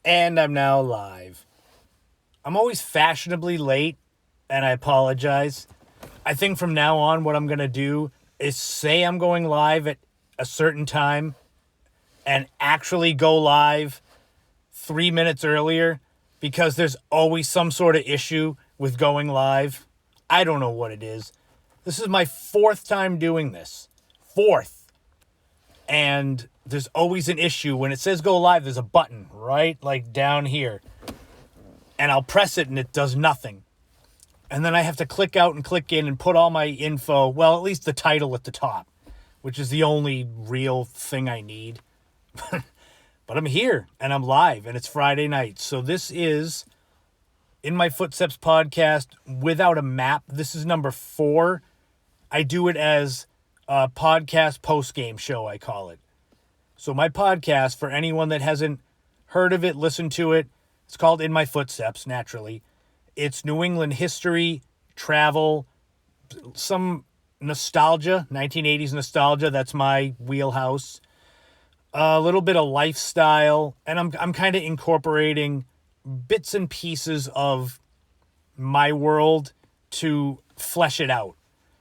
And I'm now live. I'm always fashionably late, and I apologize. I think from now on, what I'm going to do is say I'm going live at a certain time and actually go live 3 minutes earlier, because there's always some sort of issue with going live. I don't know what it is. This is my fourth time doing this. Fourth. And there's always an issue. When it says go live, there's a button right like down here. And I'll press it and it does nothing. And then I have to click out and click in and put all my info, well, at least the title at the top, which is the only real thing I need. But I'm here and I'm live and it's Friday night. So this is In My Footsteps podcast without a map. This is number 4. I do it as a podcast post-game show, I call it. So my podcast, for anyone that hasn't heard of it, listened to it, it's called In My Footsteps, naturally. It's New England history, travel, some nostalgia, 1980s nostalgia. That's my wheelhouse. A little bit of lifestyle, and I'm kind of incorporating bits and pieces of my world to flesh it out,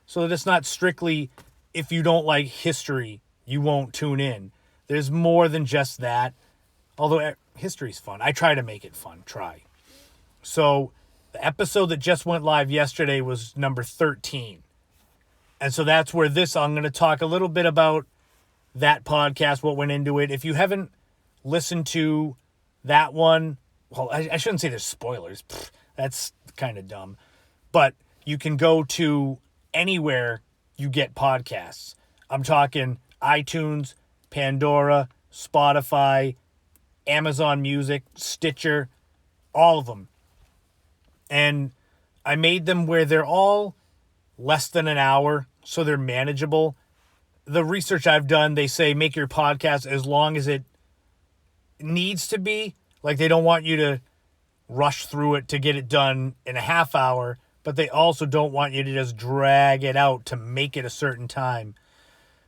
so that it's not strictly, if you don't like history, you won't tune in. There's more than just that, although history's fun. I try to make it fun, So the episode that just went live yesterday was number 13. And so that's where I'm going to talk a little bit about that podcast, what went into it. If you haven't listened to that one, well, I shouldn't say there's spoilers. That's kind of dumb. But you can go to anywhere you get podcasts. I'm talking iTunes, Pandora, Spotify, Amazon Music, Stitcher, all of them. And I made them where they're all less than an hour, so they're manageable. The research I've done, they say make your podcast as long as it needs to be. Like, they don't want you to rush through it to get it done in a half hour, but they also don't want you to just drag it out to make it a certain time.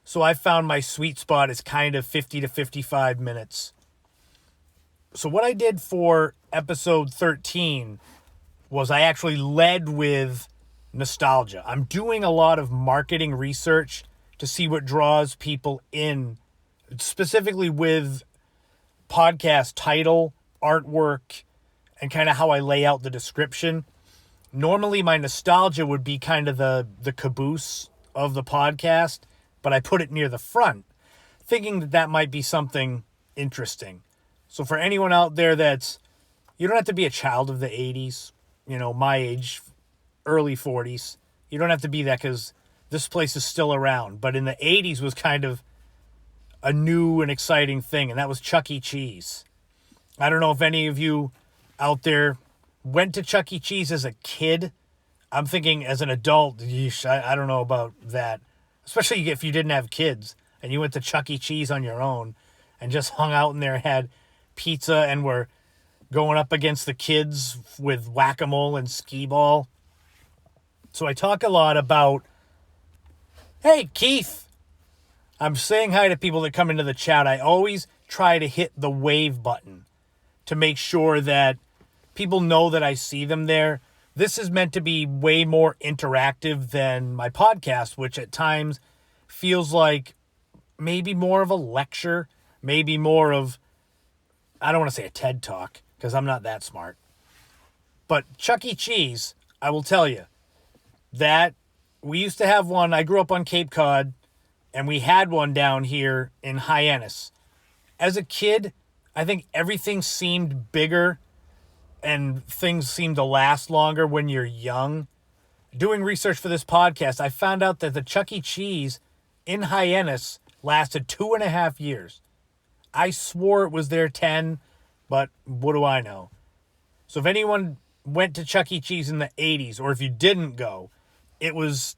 So I found my sweet spot is kind of 50 to 55 minutes. So what I did for episode 13 was I actually led with nostalgia. I'm doing a lot of marketing research to see what draws people in, specifically with podcast title, artwork, and kind of how I lay out the description. Normally my nostalgia would be kind of the caboose of the podcast, but I put it near the front, thinking that might be something interesting. So for anyone out there you don't have to be a child of the 80s, my age, early 40s. You don't have to be that, because this place is still around. But in the 80s was kind of a new and exciting thing, and that was Chuck E. Cheese. I don't know if any of you out there went to Chuck E. Cheese as a kid. I'm thinking as an adult, yeesh, I don't know about that. Especially if you didn't have kids and you went to Chuck E. Cheese on your own and just hung out in there, had pizza, and were going up against the kids with whack-a-mole and skee-ball. So I talk a lot about, hey, Keith. I'm saying hi to people that come into the chat. I always try to hit the wave button to make sure that people know that I see them there. This is meant to be way more interactive than my podcast, which at times feels like maybe more of a lecture, maybe more of, I don't want to say a TED Talk, because I'm not that smart. But Chuck E. Cheese, I will tell you, that we used to have one. I grew up on Cape Cod, and we had one down here in Hyannis. As a kid, I think everything seemed bigger and things seem to last longer when you're young. Doing research for this podcast, I found out that the Chuck E. Cheese in Hyannis lasted 2.5 years. I swore it was there 10, but what do I know? So if anyone went to Chuck E. Cheese in the 80s, or if you didn't go, it was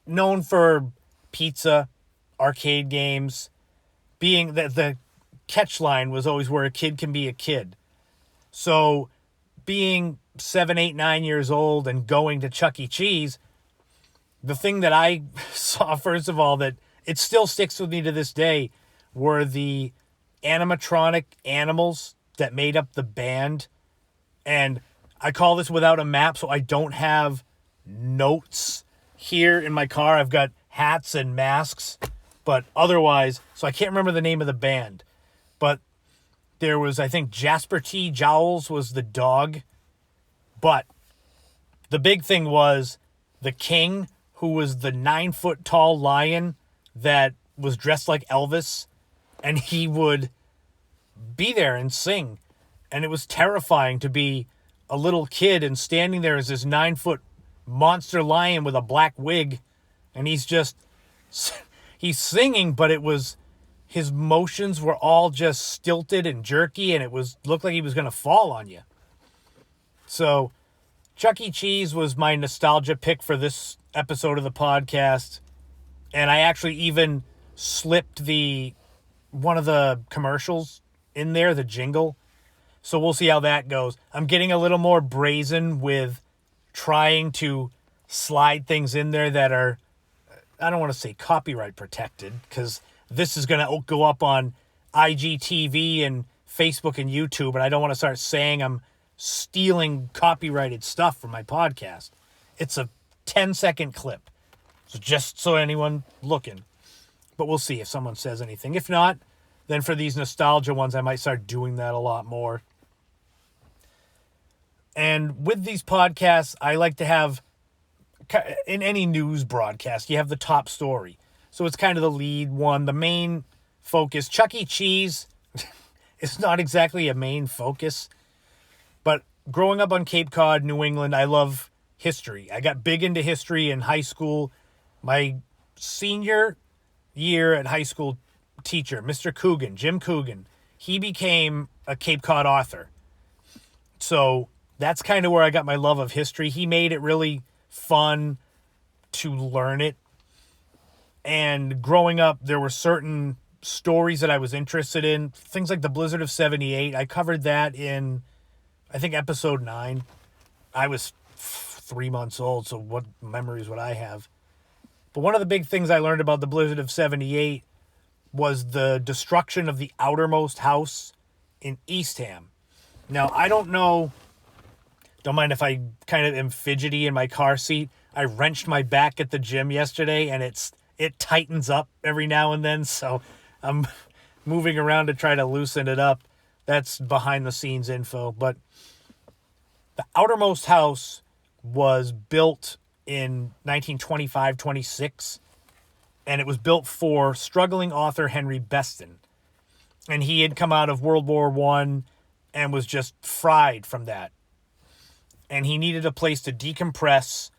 known for pizza, arcade games, being that the catch line was always where a kid can be a kid. So being 7, 8, 9 years old and going to Chuck E. Cheese, the thing that I saw, first of all, that it still sticks with me to this day, were the animatronic animals that made up the band. And I call this without a map, so I don't have notes here in my car. I've got hats and masks, but otherwise, so I can't remember the name of the band. But there was, I think, Jasper T. Jowls was the dog. But the big thing was the king, who was the 9-foot tall lion that was dressed like Elvis, and he would be there and sing. And it was terrifying to be a little kid and standing there as this 9-foot monster lion with a black wig, and he's singing, but his motions were all just stilted and jerky, and it looked like he was going to fall on you. So Chuck E. Cheese was my nostalgia pick for this episode of the podcast. And I actually even slipped one of the commercials in there, the jingle. So we'll see how that goes. I'm getting a little more brazen with trying to slide things in there that are, I don't want to say copyright protected, because this is going to go up on IGTV and Facebook and YouTube, and I don't want to start saying I'm stealing copyrighted stuff from my podcast. It's a 10-second clip. So just so anyone looking. But we'll see if someone says anything. If not, then for these nostalgia ones, I might start doing that a lot more. And with these podcasts, I like to have, in any news broadcast, you have the top story. So it's kind of the lead one, the main focus. Chuck E. Cheese is not exactly a main focus. But growing up on Cape Cod, New England, I love history. I got big into history in high school. My senior year at high school teacher, Mr. Coogan, Jim Coogan, he became a Cape Cod author. So that's kind of where I got my love of history. He made it really fun to learn it. And growing up, there were certain stories that I was interested in. Things like the Blizzard of 78. I covered that in, I think, episode 9. I was 3 months old, so what memories would I have? But one of the big things I learned about the Blizzard of 78 was the destruction of the Outermost House in Eastham. Now, I don't know, don't mind if I kind of am fidgety in my car seat. I wrenched my back at the gym yesterday, and it tightens up every now and then, so I'm moving around to try to loosen it up. That's behind the scenes info. But the Outermost House was built in 1925-26, and it was built for struggling author Henry Beston. And he had come out of World War I and was just fried from that. And he needed a place to decompress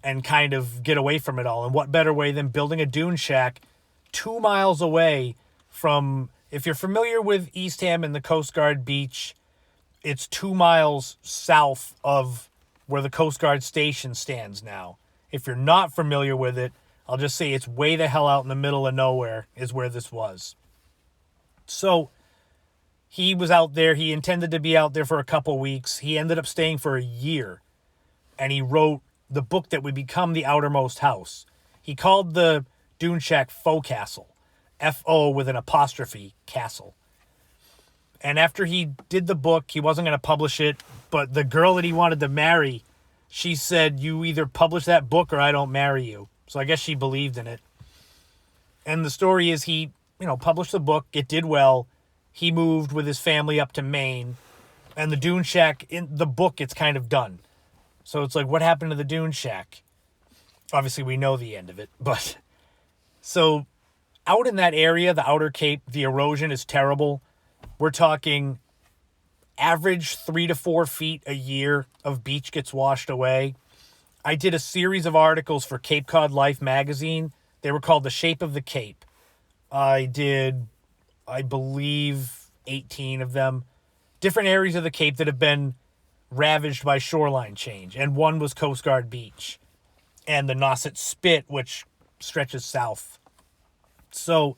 and kind of get away from it all. And what better way than building a dune shack 2 miles away from, if you're familiar with Eastham and the Coast Guard beach, it's 2 miles south of where the Coast Guard station stands now. If you're not familiar with it, I'll just say it's way the hell out in the middle of nowhere is where this was. So he was out there. He intended to be out there for a couple weeks. He ended up staying for a year, and he wrote the book that would become the Outermost House. He called the dune shack Faux Castle, F-O with an apostrophe, castle. And after he did the book, he wasn't going to publish it, but the girl that he wanted to marry, she said, you either publish that book or I don't marry you. So I guess she believed in it. And the story is he, published the book. It did well. He moved with his family up to Maine. And the dune shack, in the book, it's kind of done. So it's like, what happened to the dune shack? Obviously, we know the end of it. But so out in that area, the Outer Cape, the erosion is terrible. We're talking average 3 to 4 feet a year of beach gets washed away. I did a series of articles for Cape Cod Life magazine. They were called The Shape of the Cape. I did, I believe, 18 of them. Different areas of the Cape that have been ravaged by shoreline change. And one was Coast Guard Beach. And the Nauset Spit, which stretches south. So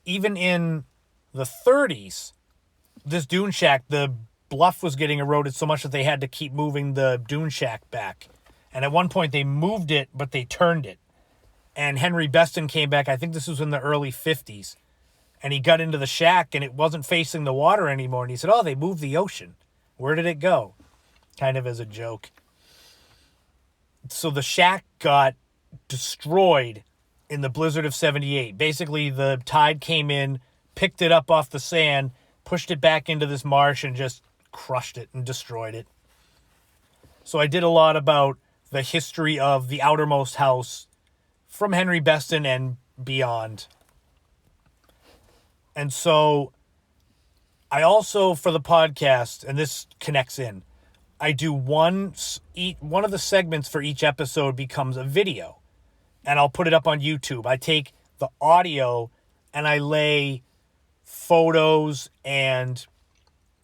even in the 30s, this dune shack, the bluff was getting eroded so much that they had to keep moving the dune shack back. And at one point they moved it, but they turned it. And Henry Beston came back, I think this was in the early 50s. And he got into the shack and it wasn't facing the water anymore. And he said, oh, they moved the ocean. Where did it go? Kind of as a joke. So the shack got destroyed in the blizzard of 78. Basically, the tide came in, picked it up off the sand, pushed it back into this marsh, and just crushed it and destroyed it. So I did a lot about the history of the Outermost House from Henry Beston and beyond. And so I also, for the podcast, and this connects in, I do one of the segments for each episode becomes a video. And I'll put it up on YouTube. I take the audio and I lay photos and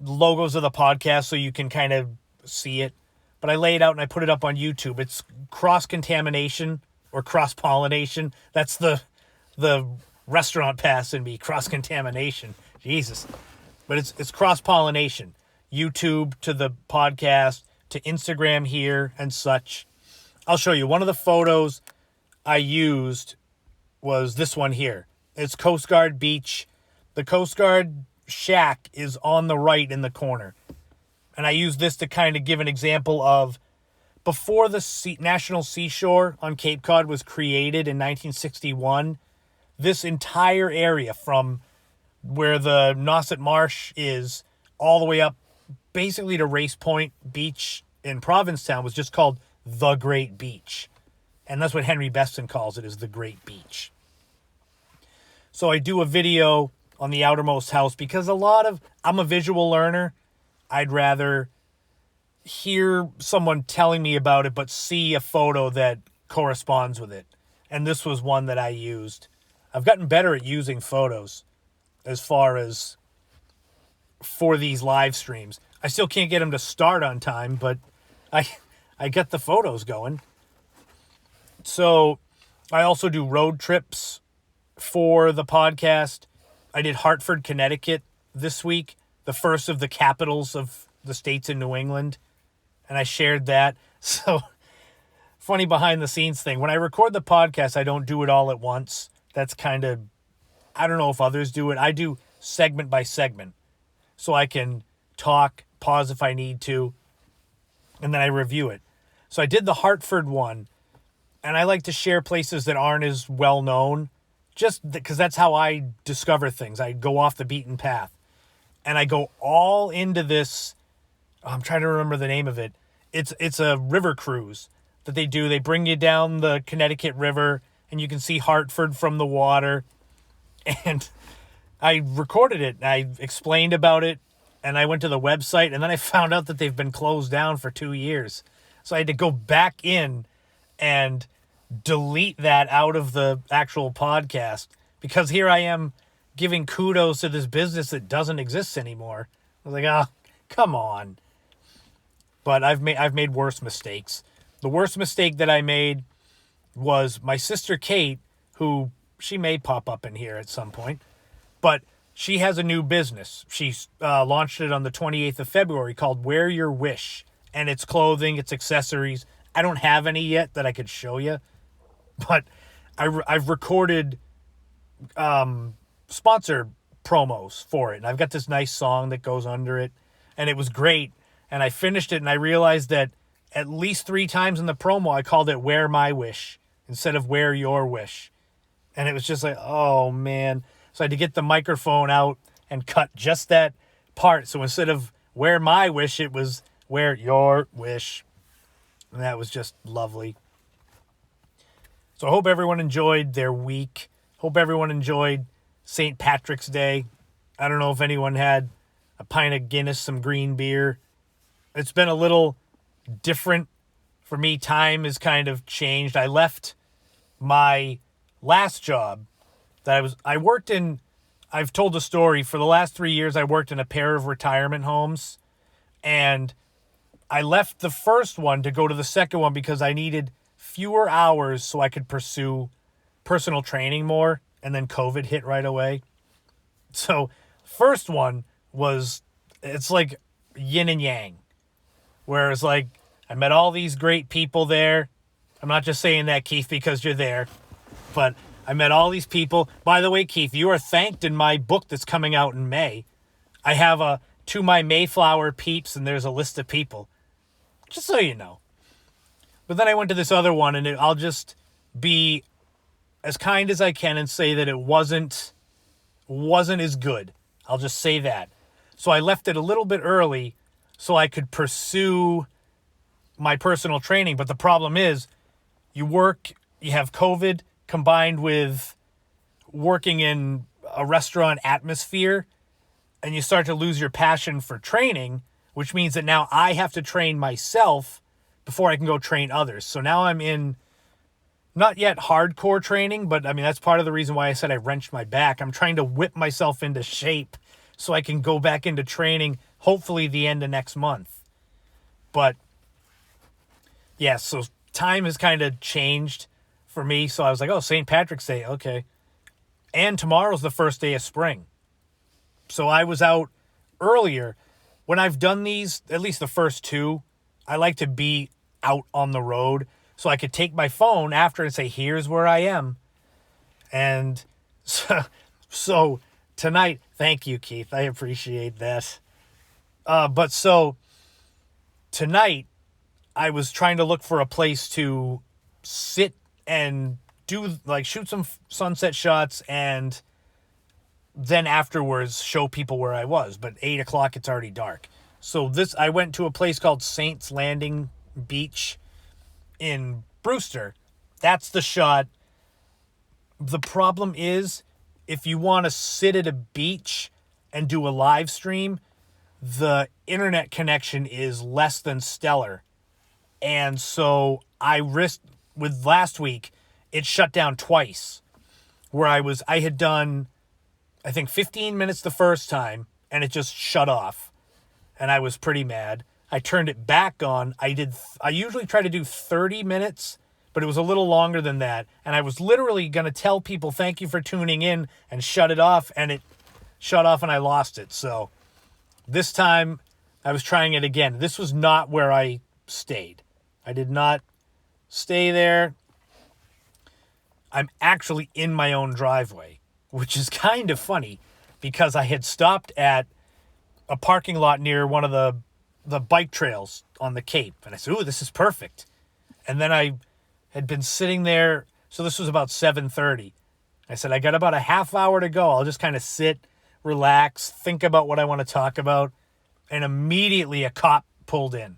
logos of the podcast so you can kind of see it. But I lay it out and I put it up on YouTube. It's cross-contamination or cross-pollination. That's the restaurant pass in me, cross-contamination. Jesus. But it's cross-pollination. YouTube to the podcast, to Instagram here and such. I'll show you. One of the photos I used was this one here. It's Coast Guard Beach. The Coast Guard shack is on the right in the corner. And I use this to kind of give an example of before the National Seashore on Cape Cod was created in 1961, this entire area from where the Nauset Marsh is all the way up basically to Race Point Beach in Provincetown was just called the Great Beach. And that's what Henry Beston calls it, is the Great Beach. So I do a video on the Outermost House because I'm a visual learner. I'd rather hear someone telling me about it, but see a photo that corresponds with it. And this was one that I used. I've gotten better at using photos as far as for these live streams. I still can't get them to start on time, but I get the photos going. So I also do road trips for the podcast. I did Hartford, Connecticut this week, the first of the capitals of the states in New England. And I shared that. So funny behind the scenes thing. When I record the podcast, I don't do it all at once. That's kind of, I don't know if others do it. I do segment by segment. So I can talk, pause if I need to, and then I review it. So I did the Hartford one, and I like to share places that aren't as well known, just because that's how I discover things. I go off the beaten path, and I go all into this. I'm trying to remember the name of it. It's a river cruise that they do. They bring you down the Connecticut River, and you can see Hartford from the water. And I recorded it. I explained about it, and I went to the website, and then I found out that they've been closed down for 2 years. So I had to go back in and delete that out of the actual podcast because here I am giving kudos to this business that doesn't exist anymore. I was like, oh, come on. But I've made worse mistakes. The worst mistake that I made was my sister Kate, who she may pop up in here at some point, but she has a new business. She's launched it on the 28th of February called Wear Your Wish. And it's clothing, it's accessories. I don't have any yet that I could show you. But I've recorded sponsor promos for it. And I've got this nice song that goes under it. And it was great. And I finished it and I realized that at least 3 times in the promo, I called it Wear My Wish instead of Wear Your Wish. And it was just like, oh, man. So I had to get the microphone out and cut just that part. So instead of Wear My Wish, it was Wear Your Wish. And that was just lovely. So I hope everyone enjoyed their week. Hope everyone enjoyed St. Patrick's Day. I don't know if anyone had a pint of Guinness, some green beer. It's been a little different for me. Time has kind of changed. I left my last job that I worked in. I've told the story. For the last 3 years, I worked in a pair of retirement homes. And I left the first one to go to the second one because I needed fewer hours so I could pursue personal training more. And then COVID hit right away. So first one it's like yin and yang. Whereas like I met all these great people there. I'm not just saying that, Keith, because you're there. But I met all these people. By the way, Keith, you are thanked in my book that's coming out in May. I have a To My Mayflower Peeps, and there's a list of people. Just so you know. But then I went to this other one, and I'll just be as kind as I can and say that it wasn't as good. I'll just say that. So I left it a little bit early so I could pursue my personal training. But the problem is, you have COVID combined with working in a restaurant atmosphere, and you start to lose your passion for training, which means that now I have to train myself before I can go train others. So now I'm in not yet hardcore training, but I mean, that's part of the reason why I said I wrenched my back. I'm trying to whip myself into shape so I can go back into training, hopefully the end of next month. But yeah, so time has kind of changed for me. So I was like, oh, St. Patrick's Day. Okay. And tomorrow's the first day of spring. So I was out earlier. When I've done these, at least the first two, I like to be out on the road so I could take my phone after and say, here's where I am. And so tonight, thank you, Keith. I appreciate that. But so tonight, I was trying to look for a place to sit and shoot some sunset shots and then afterwards show people where I was. But 8 o'clock, it's already dark. So I went to a place called Saints Landing Beach in Brewster. That's the shot. The problem is, if you want to sit at a beach and do a live stream, the internet connection is less than stellar. And so I risked, with last week, it shut down twice. Where I had done, I think, 15 minutes the first time, and it just shut off. And I was pretty mad. I turned it back on. I usually try to do 30 minutes, but it was a little longer than that. And I was literally going to tell people, thank you for tuning in, and shut it off. And it shut off and I lost it. So this time I was trying it again. This was not where I stayed. I did not stay there. I'm actually in my own driveway, which is kind of funny because I had stopped at a parking lot near one of the bike trails on the Cape. And I said, ooh, this is perfect. And then I had been sitting there. So this was about 7:30. I said, I got about a half hour to go. I'll just kind of sit, relax, think about what I want to talk about. And immediately a cop pulled in.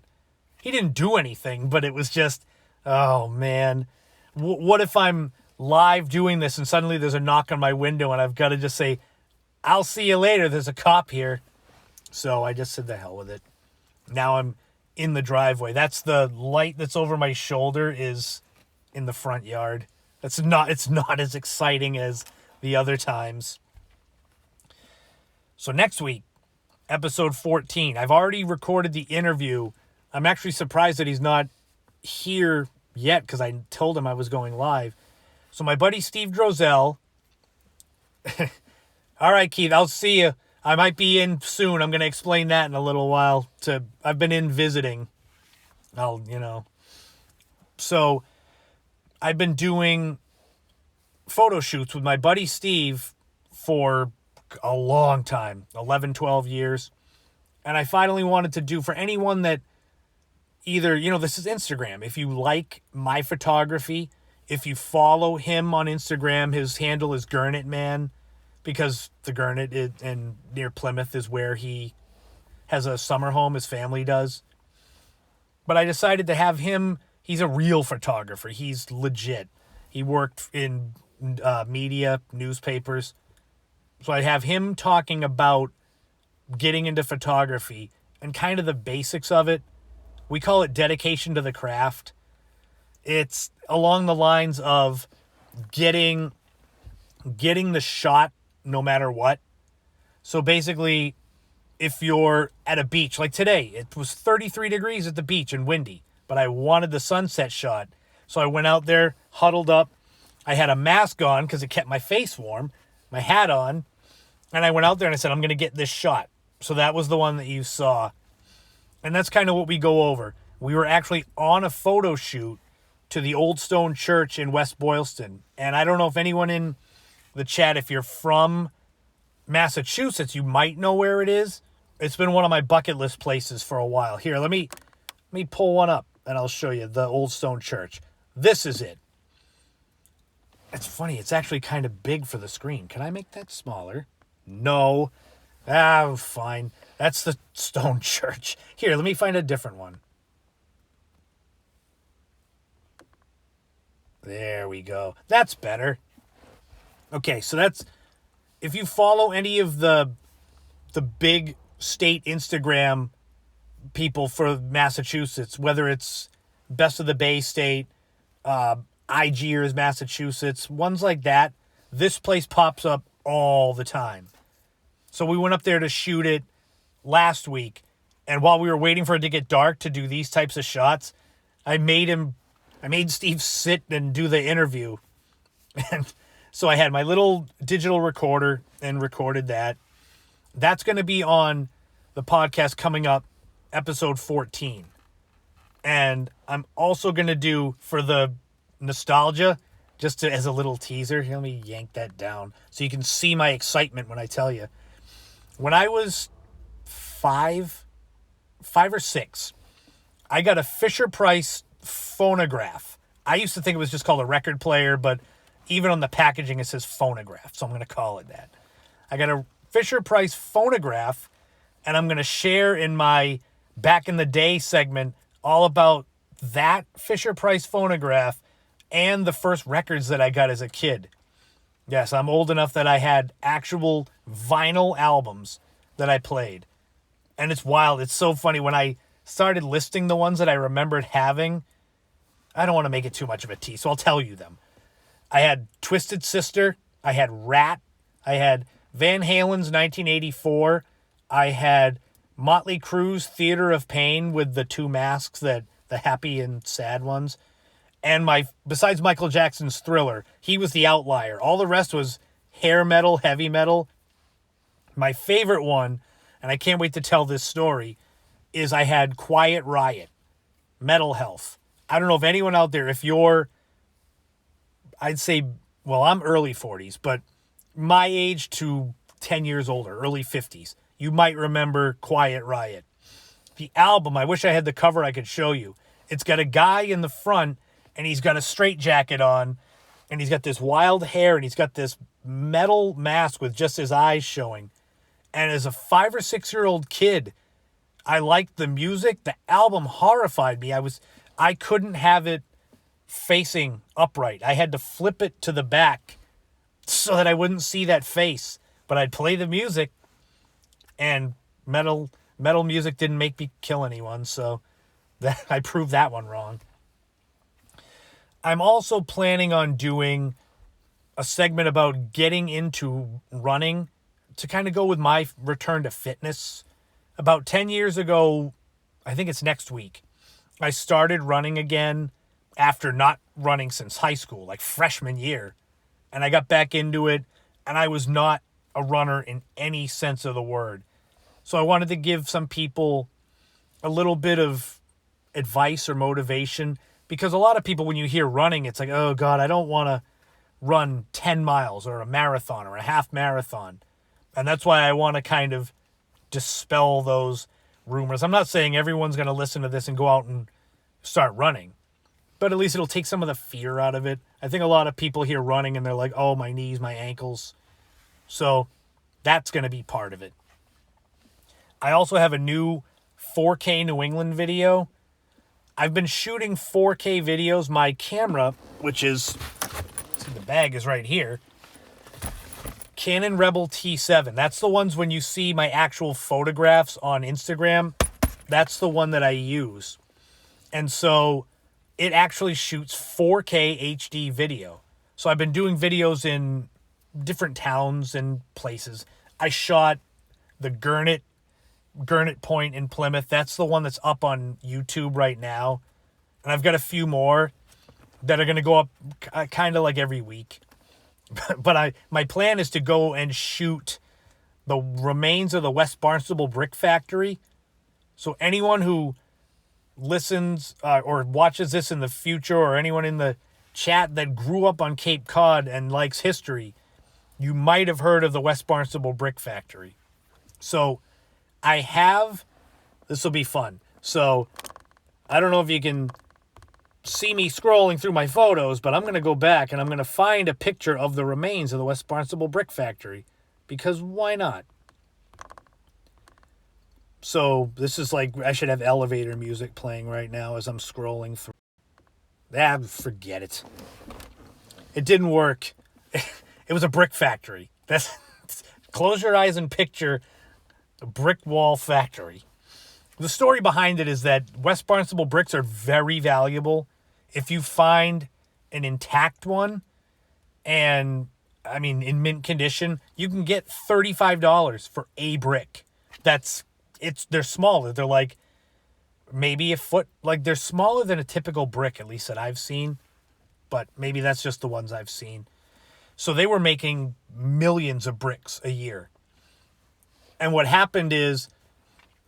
He didn't do anything, but it was just, oh man, what if I'm live doing this and suddenly there's a knock on my window and I've got to just say, I'll see you later. There's a cop here. So I just said the hell with it. Now I'm in the driveway. That's the light that's over my shoulder is in the front yard. It's not as exciting as the other times. So next week, episode 14. I've already recorded the interview. I'm actually surprised that he's not here yet because I told him I was going live. So my buddy Steve Drozel. All right, Keith, I'll see you. I might be in soon. I'm going to explain that in a little while. I've been in visiting. So I've been doing photo shoots with my buddy Steve for a long time, 11, 12 years. And I finally wanted to do, for anyone that either, this is Instagram. If you like my photography, if you follow him on Instagram, his handle is Gurnet Man. Because the Gurnet and near Plymouth is where he has a summer home, his family does. But I decided to have him, he's a real photographer. He's legit. He worked in media, newspapers. So I have him talking about getting into photography and kind of the basics of it. We call it dedication to the craft. It's along the lines of getting the shot no matter what. So basically, if you're at a beach, like today, it was 33 degrees at the beach and windy, but I wanted the sunset shot. So I went out there, huddled up. I had a mask on because it kept my face warm, my hat on, and I went out there and I said, I'm going to get this shot. So that was the one that you saw. And that's kind of what we go over. We were actually on a photo shoot to the Old Stone Church in West Boylston. And I don't know if anyone in the chat, if you're from Massachusetts, you might know where it is. It's been one of my bucket list places for a while. Here, let me pull one up and I'll show you the Old Stone Church. This is it. It's funny, it's actually kind of big for the screen. Can I make that smaller? No. Fine. That's the Stone Church. Here, let me find a different one. There we go. That's better. Okay, so that's, if you follow any of the big state Instagram people for Massachusetts, whether it's Best of the Bay State, IGers Massachusetts, ones like that, this place pops up all the time. So we went up there to shoot it last week, and while we were waiting for it to get dark to do these types of shots, I made Steve sit and do the interview. And so I had my little digital recorder and recorded that. That's going to be on the podcast coming up, episode 14. And I'm also going to do, for the nostalgia, as a little teaser, here, let me yank that down so you can see my excitement when I tell you. When I was five or six, I got a Fisher-Price phonograph. I used to think it was just called a record player, but even on the packaging it says phonograph, so I'm going to call it that. I got a Fisher-Price phonograph, and I'm going to share in my Back in the Day segment all about that Fisher-Price phonograph and the first records that I got as a kid. Yes, I'm old enough that I had actual vinyl albums that I played. And it's wild. It's so funny. When I started listing the ones that I remembered having, I don't want to make it too much of a tease, so I'll tell you them. I had Twisted Sister. I had Rat. I had Van Halen's 1984. I had Motley Crue's Theater of Pain with the two masks, the happy and sad ones. And besides Michael Jackson's Thriller, he was the outlier. All the rest was hair metal, heavy metal. My favorite one, and I can't wait to tell this story, is I had Quiet Riot, Metal Health. I don't know if anyone out there, if you're, I'd say, well, I'm early 40s, but my age to 10 years older, early 50s, you might remember Quiet Riot. The album, I wish I had the cover I could show you. It's got a guy in the front, and he's got a straitjacket on, and he's got this wild hair, and he's got this metal mask with just his eyes showing. And as a 5 or 6 year old kid, I liked the music. The album horrified me. I couldn't have it facing upright. I had to flip it to the back so that I wouldn't see that face. But I'd play the music, and metal music didn't make me kill anyone, so I proved that one wrong. I'm also planning on doing a segment about getting into running to kind of go with my return to fitness. About 10 years ago, I think it's next week, I started running again after not running since high school, like freshman year. And I got back into it, and I was not a runner in any sense of the word. So I wanted to give some people a little bit of advice or motivation, because a lot of people, when you hear running, it's like, oh God, I don't want to run 10 miles or a marathon or a half marathon. And that's why I want to kind of dispel those rumors. I'm not saying everyone's going to listen to this and go out and start running, but at least it'll take some of the fear out of it. I think a lot of people hear running and they're like, oh, my knees, my ankles. So that's going to be part of it. I also have a new 4K New England video. I've been shooting 4K videos. My camera, which is, the bag is right here, Canon Rebel T7. That's the ones when you see my actual photographs on Instagram. That's the one that I use. And so it actually shoots 4K HD video. So I've been doing videos in different towns and places. I shot the Gurnet Point in Plymouth. That's the one that's up on YouTube right now. And I've got a few more that are going to go up kind of like every week. But my plan is to go and shoot the remains of the West Barnstable brick factory. So anyone who listens or watches this in the future, or anyone in the chat that grew up on Cape Cod and likes history, you might have heard of the West Barnstable Brick Factory. So this will be fun. So I don't know if you can see me scrolling through my photos, but I'm going to go back and I'm going to find a picture of the remains of the West Barnstable Brick Factory, because why not? So this is like, I should have elevator music playing right now as I'm scrolling through. Forget it. It didn't work. It was a brick factory. Close your eyes and picture a brick wall factory. The story behind it is that West Barnstable bricks are very valuable. If you find an intact one, and I mean in mint condition, you can get $35 for a brick. They're smaller. They're like maybe a foot. Like, they're smaller than a typical brick, at least that I've seen. But maybe that's just the ones I've seen. So they were making millions of bricks a year. And what happened is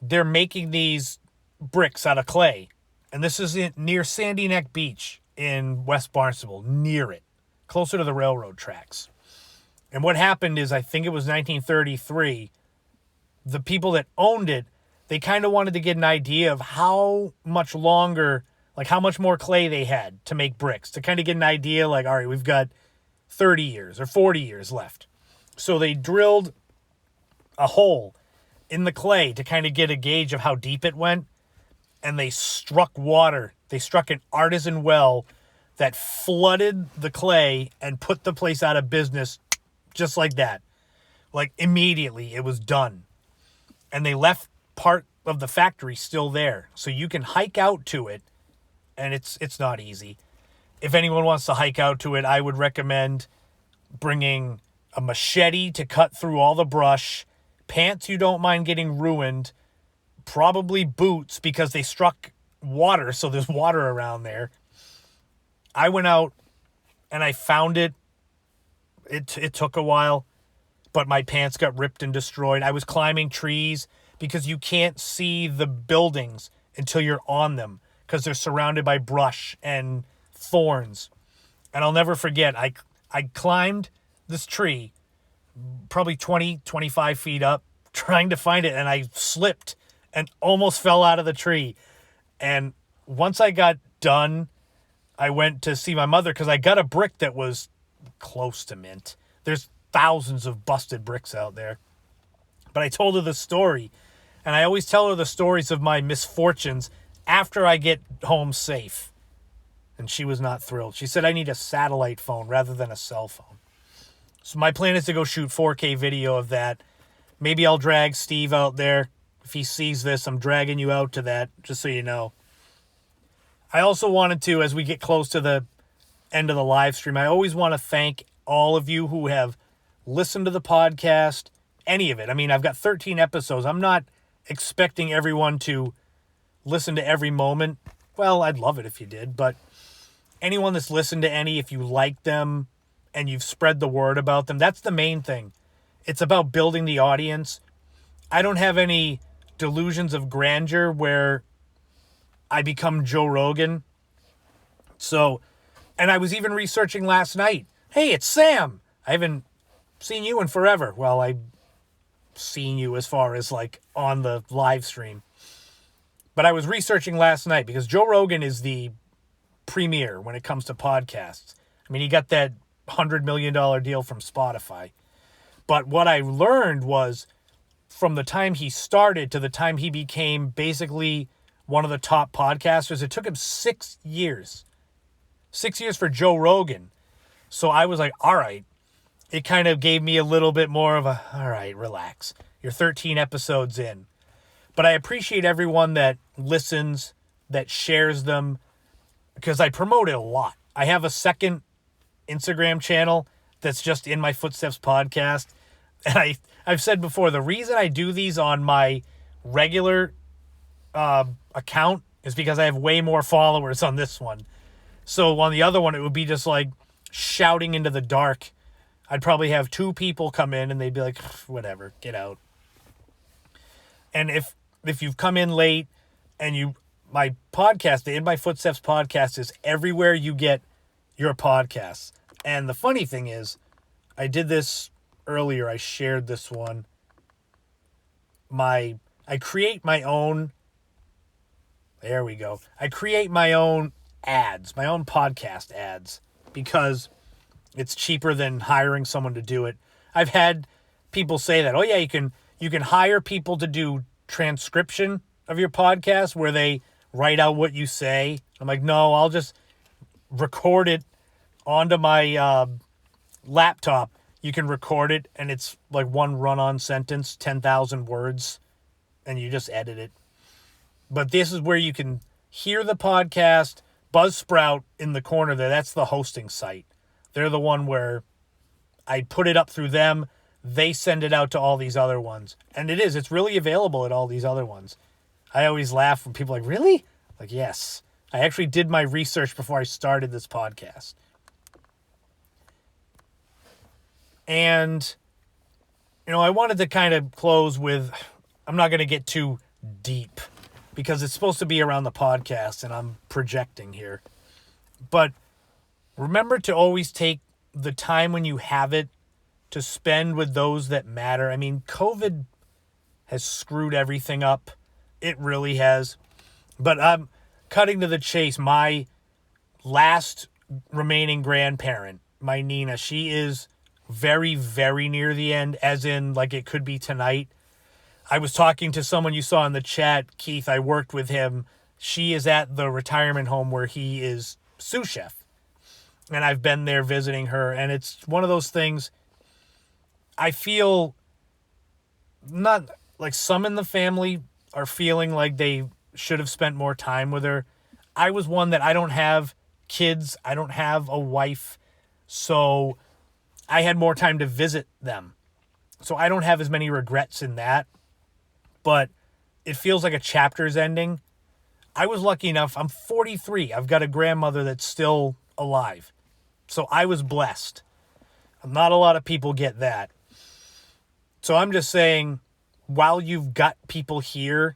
they're making these bricks out of clay. And this is near Sandy Neck Beach in West Barnstable, near it, closer to the railroad tracks. And what happened is, I think it was 1933, the people that owned it, they kind of wanted to get an idea of how much longer, like how much more clay they had to make bricks, to kind of get an idea, like, all right, we've got 30 years or 40 years left. So they drilled a hole in the clay to kind of get a gauge of how deep it went. And they struck water. They struck an artisan well that flooded the clay and put the place out of business just like that. Like, immediately it was done. And they left part of the factory still there. So you can hike out to it, and it's not easy. If anyone wants to hike out to it, I would recommend bringing a machete to cut through all the brush, pants you don't mind getting ruined, probably boots because they struck water, so there's water around there. I went out and I found it. It took a while, but my pants got ripped and destroyed. I was climbing trees because you can't see the buildings until you're on them because they're surrounded by brush and thorns. And I'll never forget, I climbed this tree probably 20, 25 feet up trying to find it, and I slipped and almost fell out of the tree. And once I got done, I went to see my mother because I got a brick that was close to mint. There's thousands of busted bricks out there. But I told her the story, and I always tell her the stories of my misfortunes after I get home safe. And she was not thrilled. She said I need a satellite phone rather than a cell phone. So my plan is to go shoot 4K video of that. Maybe I'll drag Steve out there. If he sees this, I'm dragging you out to that, just so you know. I also wanted to, as we get close to the end of the live stream, I always want to thank all of you who have listened to the podcast, any of it. I mean, I've got 13 episodes. I'm not expecting everyone to listen to every moment. Well, I'd love it if you did, but anyone that's listened to any, if you like them and you've spread the word about them, that's the main thing. It's about building the audience. I don't have any delusions of grandeur where I become Joe Rogan. So, and I was even researching last night. Hey, it's Sam. I haven't seen you in forever. Well, I've seen you as far as like on the live stream. But I was researching last night because Joe Rogan is the premier when it comes to podcasts. I mean, he got that $100 million deal from Spotify. But what I learned was from the time he started to the time he became basically one of the top podcasters, it took him 6 years. 6 years for Joe Rogan. So I was like, all right. It kind of gave me a little bit more of a, all right, relax. You're 13 episodes in. But I appreciate everyone that listens, that shares them, because I promote it a lot. I have a second Instagram channel that's just In My Footsteps Podcast. And I've said before, the reason I do these on my regular account is because I have way more followers on this one. So on the other one, it would be just like shouting into the dark. I'd probably have 2 people come in and they'd be like, whatever, get out. And if you've come in late and you my podcast, the In My Footsteps podcast, is everywhere you get your podcasts. And the funny thing is, I did this earlier. I shared this one. I create my own. There we go. I create my own ads, my own podcast ads, because it's cheaper than hiring someone to do it. I've had people say that, oh yeah, you can hire people to do transcription of your podcast where they write out what you say. I'm like, no, I'll just record it onto my laptop. You can record it, and it's like one run-on sentence, 10,000 words, and you just edit it. But this is where you can hear the podcast. Buzzsprout in the corner there, that's the hosting site. They're the one where I put it up through them. They send it out to all these other ones. And it's really available at all these other ones. I always laugh when people are like, really? Like, yes. I actually did my research before I started this podcast. And, I wanted to kind of close with, I'm not going to get too deep because it's supposed to be around the podcast and I'm projecting here. But remember to always take the time when you have it to spend with those that matter. I mean, COVID has screwed everything up. It really has. But I'm cutting to the chase. My last remaining grandparent, my Nina, she is very, very near the end, as in, like, it could be tonight. I was talking to someone you saw in the chat, Keith. I worked with him. She is at the retirement home where he is sous chef. And I've been there visiting her. And it's one of those things, I feel not like some in the family are feeling like they should have spent more time with her. I was one that I don't have kids. I don't have a wife. So I had more time to visit them. So I don't have as many regrets in that. But it feels like a chapter's ending. I was lucky enough. I'm 43. I've got a grandmother that's still alive. So I was blessed. Not a lot of people get that. So I'm just saying, while you've got people here,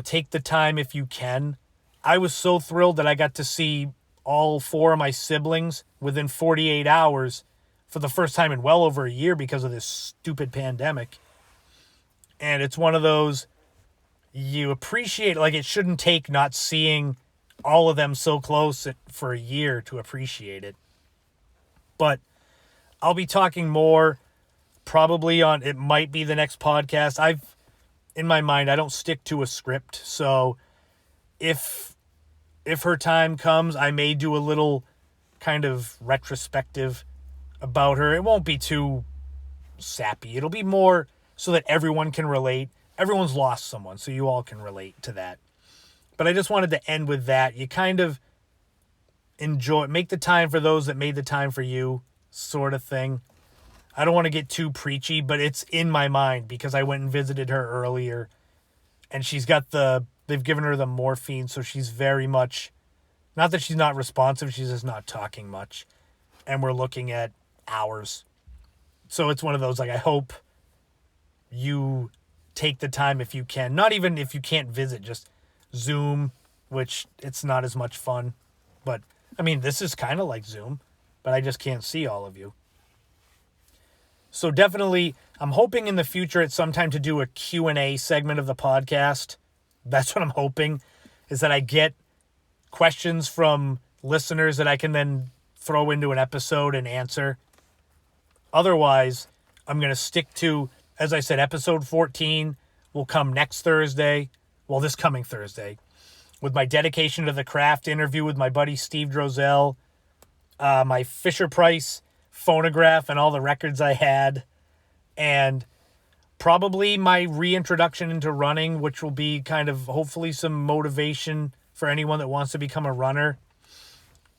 take the time if you can. I was so thrilled that I got to see all 4 of my siblings within 48 hours for the first time in well over a year because of this stupid pandemic. And it's one of those, you appreciate, like, it shouldn't take not seeing all of them so close for a year to appreciate it. But I'll be talking more probably on, it might be the next podcast. In my mind, I don't stick to a script. So if her time comes, I may do a little kind of retrospective about her. It won't be too sappy. It'll be more so that everyone can relate. Everyone's lost someone, so you all can relate to that. But I just wanted to end with that. You kind of make the time for those that made the time for you, sort of thing. I don't want to get too preachy, but it's in my mind because I went and visited her earlier. And they've given her the morphine, so she's very much, not that she's not responsive, she's just not talking much. And we're looking at hours. So it's one of those, like, I hope you take the time if you can. Not even if you can't visit, just Zoom, which it's not as much fun. But, I mean, this is kind of like Zoom, but I just can't see all of you. So definitely, I'm hoping in the future at some time to do a Q&A segment of the podcast. That's what I'm hoping, is that I get questions from listeners that I can then throw into an episode and answer. Otherwise, I'm going to stick to, as I said, episode 14 will come next Thursday. Well, this coming Thursday. With my dedication to the craft interview with my buddy Steve Drozel. My Fisher-Price phonograph and all the records I had. And probably my reintroduction into running, which will be kind of hopefully some motivation for anyone that wants to become a runner.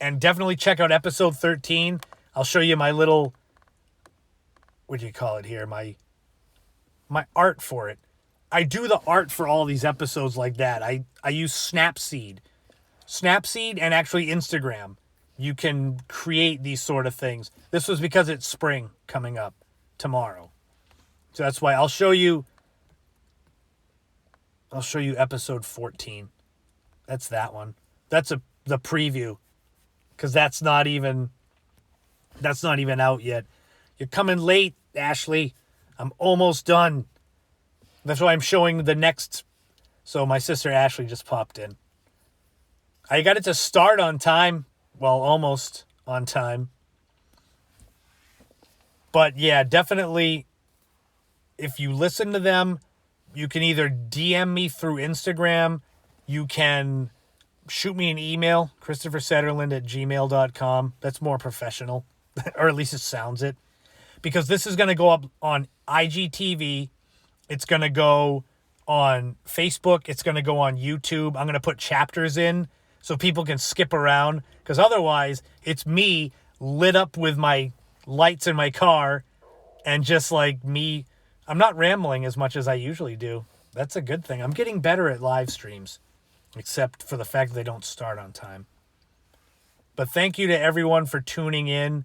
And definitely check out episode 13. I'll show you my little, what do you call it here? My art for it. I do the art for all these episodes like that. I use Snapseed. Snapseed and actually Instagram. You can create these sort of things. This was because it's spring coming up tomorrow. So that's why I'll show you episode 14. That's that one. That's the preview, because that's not even out yet. You're coming late, Ashley. I'm almost done. That's why I'm showing the next. So my sister Ashley just popped in. I got it to start on time. Well, almost on time. But yeah, definitely, if you listen to them, you can either DM me through Instagram. You can shoot me an email, christophersetterlund@gmail.com. That's more professional, or at least it sounds it. Because this is going to go up on IGTV. It's going to go on Facebook. It's going to go on YouTube. I'm going to put chapters in so people can skip around. Because otherwise, it's me lit up with my lights in my car and just like me. I'm not rambling as much as I usually do. That's a good thing. I'm getting better at live streams, except for the fact that they don't start on time. But thank you to everyone for tuning in.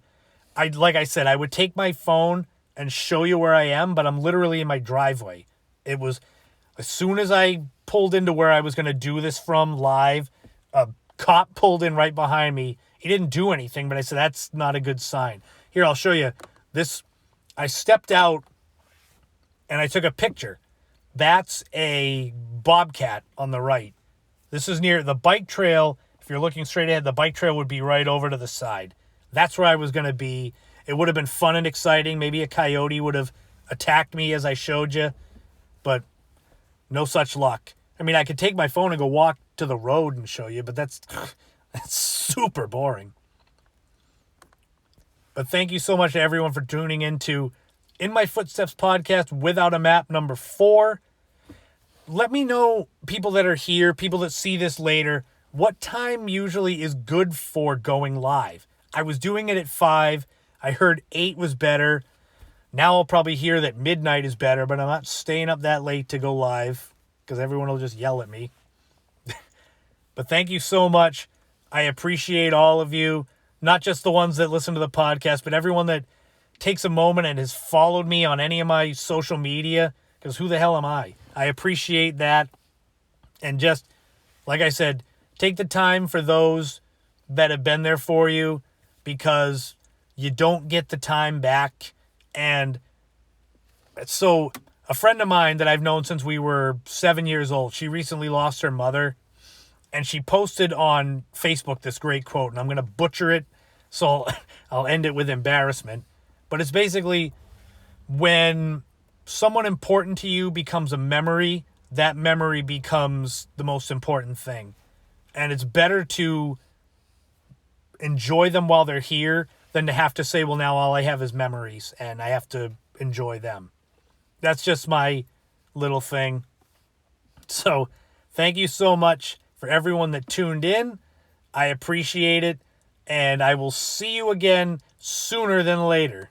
Like I said, I would take my phone and show you where I am, but I'm literally in my driveway. It was as soon as I pulled into where I was going to do this from live, a cop pulled in right behind me. He didn't do anything, but I said, that's not a good sign. Here, I'll show you this. I stepped out and I took a picture. That's a bobcat on the right. This is near the bike trail. If you're looking straight ahead, the bike trail would be right over to the side. That's where I was going to be. It would have been fun and exciting. Maybe a coyote would have attacked me as I showed you, but no such luck. I mean, I could take my phone and go walk to the road and show you, but that's super boring. But thank you so much to everyone for tuning in to In My Footsteps podcast without a map number 4. Let me know, people that are here, people that see this later, what time usually is good for going live. I was doing it at 5. I heard 8 was better. Now I'll probably hear that midnight is better, but I'm not staying up that late to go live because everyone will just yell at me. But thank you so much. I appreciate all of you, not just the ones that listen to the podcast, but everyone that takes a moment and has followed me on any of my social media, because who the hell am I? I appreciate that. And just, like I said, take the time for those that have been there for you, because you don't get the time back. And so a friend of mine that I've known since we were 7 years old, she recently lost her mother, and she posted on Facebook this great quote, and I'm going to butcher it, so I'll end it with embarrassment. But it's basically, when someone important to you becomes a memory, that memory becomes the most important thing. And it's better to enjoy them while they're here than to have to say, well, now all I have is memories and I have to enjoy them. That's just my little thing. So thank you so much for everyone that tuned in. I appreciate it. And I will see you again sooner than later.